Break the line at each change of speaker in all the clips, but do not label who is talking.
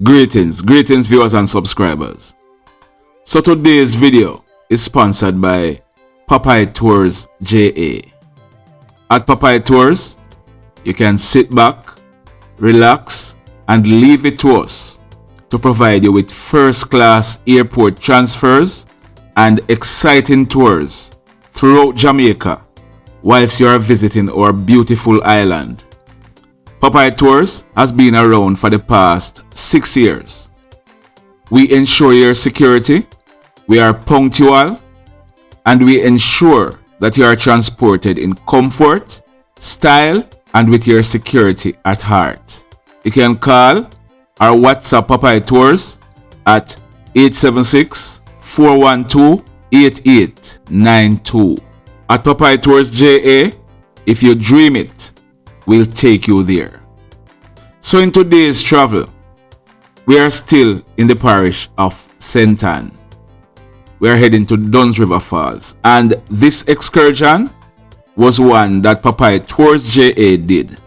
Greetings viewers and subscribers. So today's video is sponsored by Papaya Tours JA. At Papaya Tours, you can sit back, relax, and leave it to us to provide you with first-class airport transfers and exciting tours throughout Jamaica whilst you are visiting our beautiful island. Papaya Tours has been around for the past 6 years. We ensure your security, we are punctual, and we ensure that you are transported in comfort, style, and with your security at heart. You can call or WhatsApp Papaya Tours at 876-412-8892. At Papaya Tours JA, if you dream it, we'll take you there. So in today's travel, we are still in the parish of St. Ann. We are heading to Duns River Falls, and this excursion was one that Papaya Tours JA did.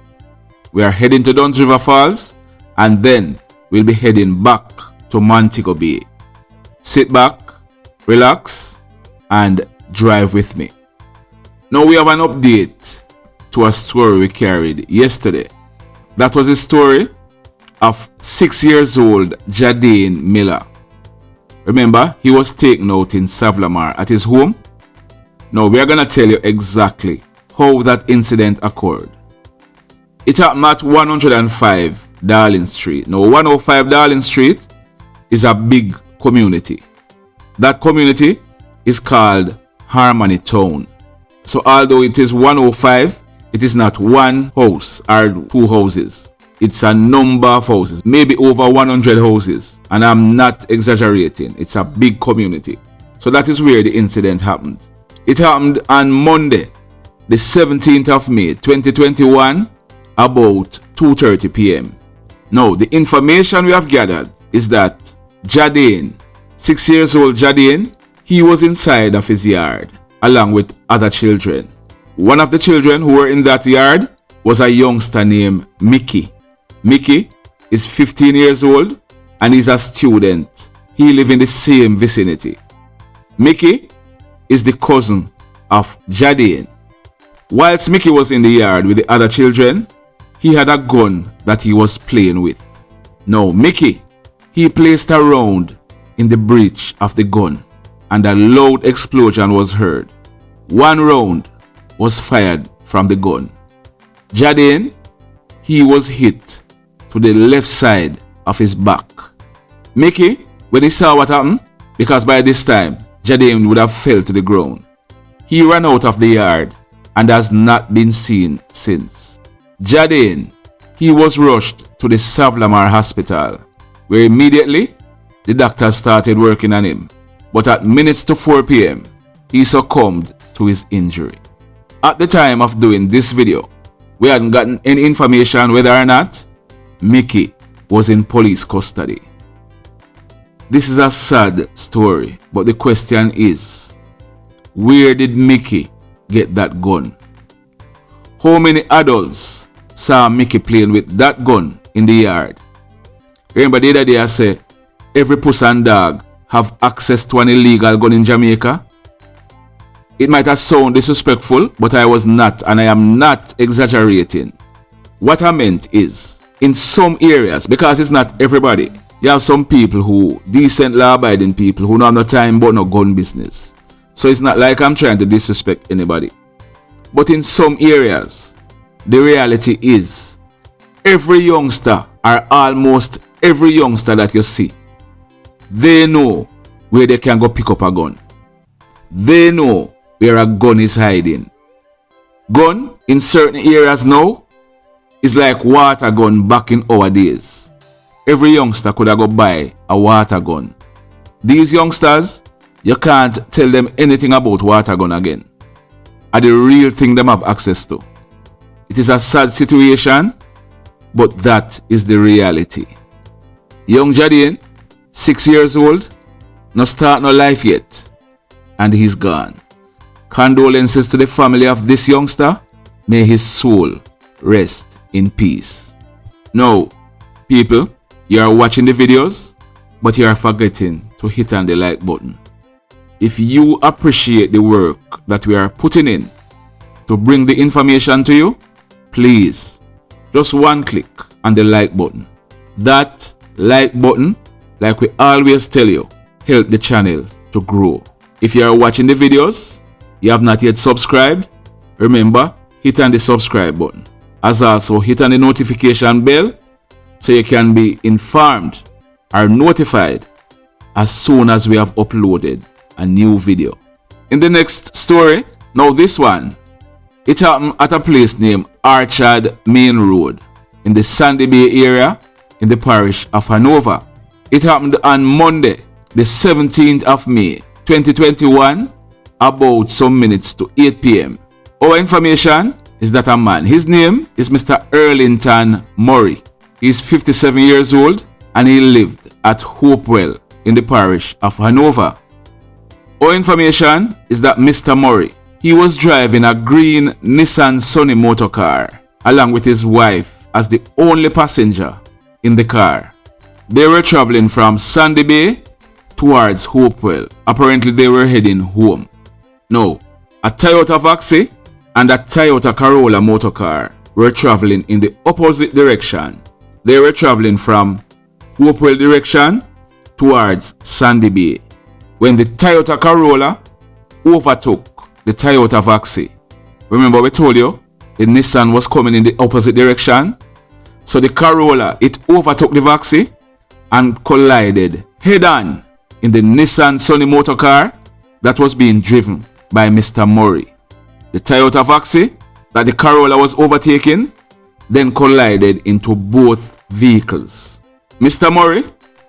We are heading to Duns River Falls, and then we'll be heading back to Montego Bay. Sit back, relax, and drive with me. Now we have an update to a story we carried yesterday. That was the story of 6 years old Jadaine Miller. Remember, he was taken out in Savlamar at his home. Now we are going to tell you exactly how that incident occurred. It happened at 105 Dalling Street. Now 105 Dalling Street is a big community. That community is called Harmony Town. So although it is 105, it is not one house or two houses. It's a number of houses, maybe over 100 houses. And I'm not exaggerating. It's a big community. So that is where the incident happened. It happened on Monday, the 17th of May, 2021, about 2:30 p.m. Now, the information we have gathered is that Jadaine, 6 years old Jadaine, he was inside of his yard along with other children. One of the children who were in that yard was a youngster named Mickey. Mickey is 15 years old and is a student. He lives in the same vicinity. Mickey is the cousin of Jadaine. Whilst Mickey was in the yard with the other children, he had a gun that he was playing with. Now Mickey, he placed a round in the breech of the gun and a loud explosion was heard. One round was fired from the gun. Jadaine, he was hit to the left side of his back. Mickey, when he saw what happened, because by this time Jadaine would have fell to the ground, he ran out of the yard and has not been seen since. Jadaine, he was rushed to the Savlamar hospital, where immediately the doctors started working on him. But at minutes to 4 p.m., he succumbed to his injury. At the time of doing this video, we hadn't gotten any information whether or not Mickey was in police custody. This is a sad story, but the question is, where did Mickey get that gun? How many adults saw Mickey playing with that gun in the yard? Remember the other day I said, every puss and dog have access to an illegal gun in Jamaica? It might have sounded disrespectful, but I was not, and I am not exaggerating. What I meant is, in some areas, because it's not everybody, you have some people who, decent law-abiding people, who don't have no time but no gun business. So it's not like I'm trying to disrespect anybody. But in some areas, the reality is, every youngster, or almost every youngster that you see, they know where they can go pick up a gun. They know where a gun is hiding. Gun in certain areas now is like water gun back in our days. Every youngster could have go buy a water gun. These youngsters, you can't tell them anything about water gun again. Are the real thing them have access to. It is a sad situation, but that is the reality. Young Jadaine, 6 years old, not start no life yet, and he's gone. Condolences to the family of this youngster. May his soul rest in peace. Now, people, You are watching the videos, but you are forgetting to hit on the like button. If you appreciate the work that we are putting in to bring the information to you, please, just one click on the like button. That like button, like we always tell you, help the channel to grow. If you are watching the videos, you have not yet subscribed, remember, hit on the subscribe button. As also hit on the notification bell so you can be informed or notified as soon as we have uploaded a new video. In the next story, now this one, it happened at a place named Orchard Main Road in the Sandy Bay area in the parish of Hanover. It happened on Monday, the 17th of May, 2021, about some minutes to 8 p.m. Our information is that a man, his name is Mr. Earlington Murray. He is 57 years old and he lived at Hopewell in the parish of Hanover. Our information is that Mr. Murray, he was driving a green Nissan Sunny motor car along with his wife as the only passenger in the car. They were traveling from Sandy Bay towards Hopewell. Apparently they were heading home. Now, a Toyota Vaxi and a Toyota Corolla motor car were traveling in the opposite direction. They were traveling from Hopewell direction towards Sandy Bay when the Toyota Corolla overtook the Toyota Vaxi. Remember we told you the Nissan was coming in the opposite direction, so the Corolla, it overtook the Vaxi and collided head-on in the Nissan Sunny motor car that was being driven by Mr. Murray. The Toyota Vaxi that the Corolla was overtaking then collided into both vehicles. Mr. Murray,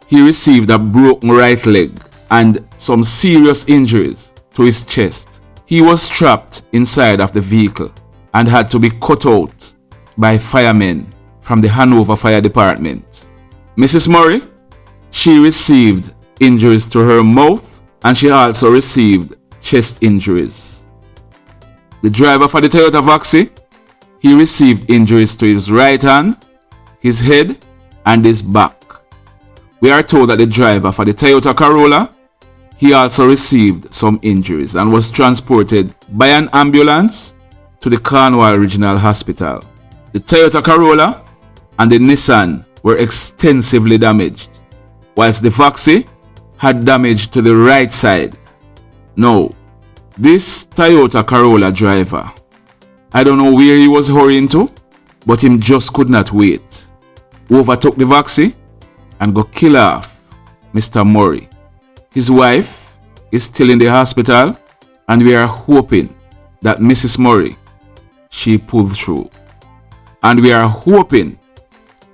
he received a broken right leg and some serious injuries to his chest. He was trapped inside of the vehicle and had to be cut out by firemen from the Hanover Fire Department. Mrs. Murray, she received injuries to her mouth and she also received chest injuries. The driver for the Toyota Vaxi, he received injuries to his right hand, his head, and his back. We are told that the driver for the Toyota Corolla, he also received some injuries and was transported by an ambulance to the Cornwall Regional Hospital. The Toyota Corolla and the Nissan were extensively damaged, whilst the Vaxi had damage to the right side. Now, this Toyota Corolla driver, I don't know where he was hurrying to, but him just could not wait. Overtook the Vaxi and go kill off Mr. Murray. His wife is still in the hospital and we are hoping that Mrs. Murray, she pulled through. And we are hoping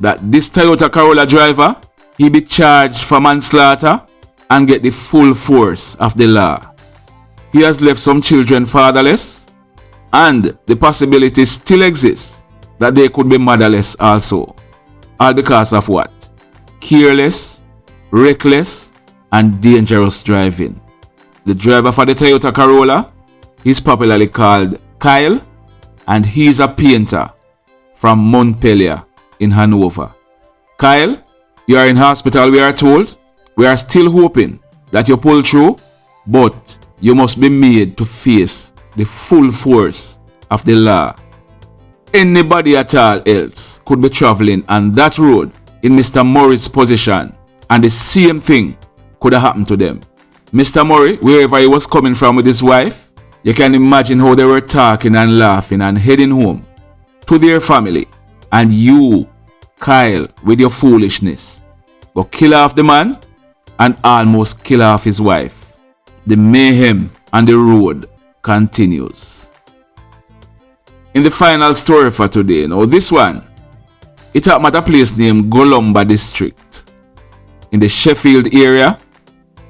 that this Toyota Corolla driver, he be charged for manslaughter and get the full force of the law. He has left some children fatherless and the possibility still exists that they could be motherless also. All because of what? Careless, reckless, and dangerous driving. The driver for the Toyota Corolla is popularly called Kyle and he is a painter from Montpelier in Hanover. Kyle, you are in hospital, we are told. We are still hoping that you pull through, but you must be made to face the full force of the law. Anybody at all else could be traveling on that road in Mr. Murray's position and the same thing could have happened to them. Mr. Murray, wherever he was coming from with his wife, you can imagine how they were talking and laughing and heading home to their family. And you, Kyle, with your foolishness, go kill off the man and almost kill off his wife. The mayhem on the road continues. In the final story for today, now this one, it happened at a place named Dalling District in the Sheffield area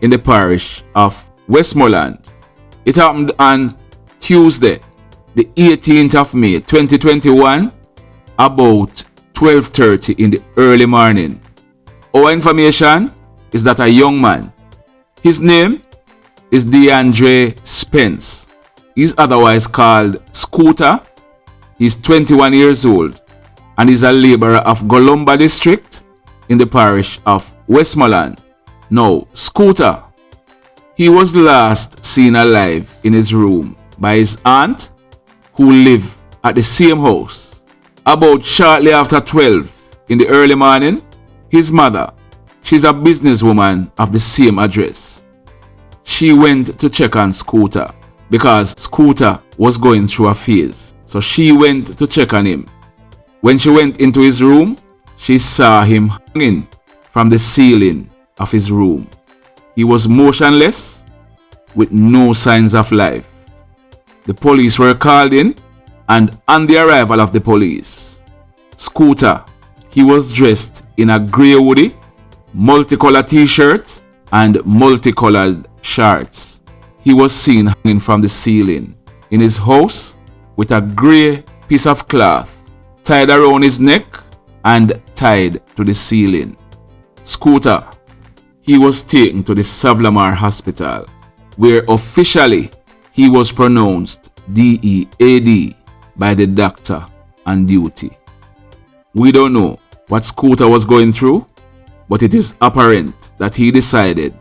in the parish of Westmoreland. It happened on Tuesday, the 18th of May 2021, about 12:30 in the early morning. Our information is that a young man, his name is DeAndre Spence. He's otherwise called Scoota. He's 21 years old and is a laborer of Dalling District in the parish of Westmoreland. Now, Scoota, he was last seen alive in his room by his aunt who lived at the same house. About shortly after 12 in the early morning, his mother, she's a businesswoman of the same address, she went to check on Scoota because Scoota was going through a phase. So she went to check on him. When she went into his room, she saw him hanging from the ceiling of his room. He was motionless with no signs of life. The police were called in, and on the arrival of the police, Scoota, he was dressed in a grey hoodie, multicolored t-shirt and multicolored shorts. He was seen hanging from the ceiling in his house with a grey piece of cloth tied around his neck and tied to the ceiling. Scoota, he was taken to the Savlamar hospital, where officially he was pronounced DEAD by the doctor on duty. We don't know what Scoota was going through, but it is apparent that he decided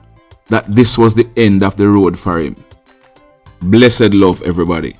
that this was the end of the road for him. Blessed love, everybody.